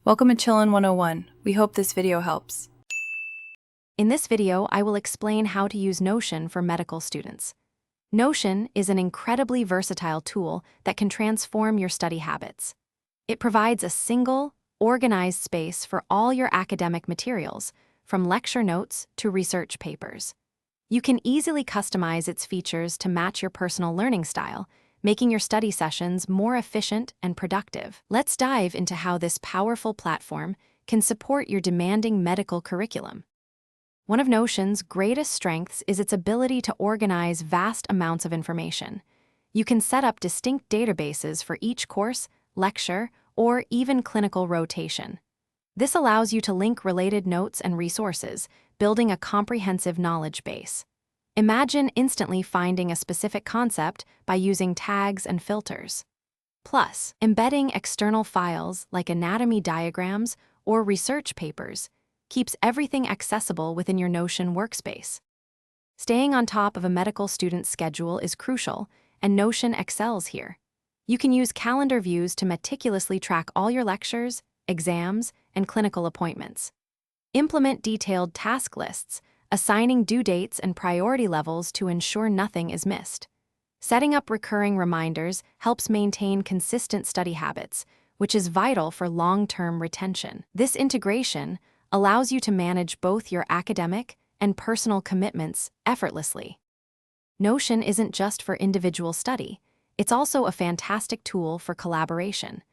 Welcome to Chillin' 101. We hope this video helps. In this video, I will explain how to use Notion for medical students. Notion is an incredibly versatile tool that can transform your study habits. It provides a single, organized space for all your academic materials, from lecture notes to research papers. You can easily customize its features to match your personal learning style, making your study sessions more efficient and productive. Let's dive into how this powerful platform can support your demanding medical curriculum. One of Notion's greatest strengths is its ability to organize vast amounts of information. You can set up distinct databases for each course, lecture, or even clinical rotation. This allows you to link related notes and resources, building a comprehensive knowledge base. Imagine instantly finding a specific concept by using tags and filters. Plus, embedding external files like anatomy diagrams or research papers keeps everything accessible within your Notion workspace. Staying on top of a medical student's schedule is crucial, and Notion excels here. You can use calendar views to meticulously track all your lectures, exams, and clinical appointments. Implement detailed task lists, assigning due dates and priority levels to ensure nothing is missed. Setting up recurring reminders helps maintain consistent study habits, which is vital for long-term retention. This integration allows you to manage both your academic and personal commitments effortlessly. Notion isn't just for individual study, it's also a fantastic tool for collaboration.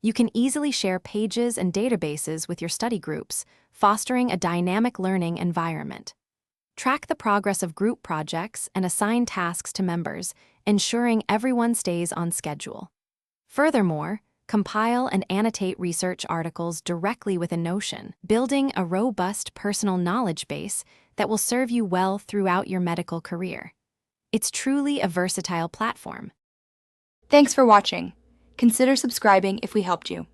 You can easily share pages and databases with your study groups, fostering a dynamic learning environment. Track the progress of group projects and assign tasks to members, ensuring everyone stays on schedule. Furthermore, compile and annotate research articles directly within Notion, building a robust personal knowledge base that will serve you well throughout your medical career. It's truly a versatile platform. Thanks for watching. Consider subscribing if we helped you.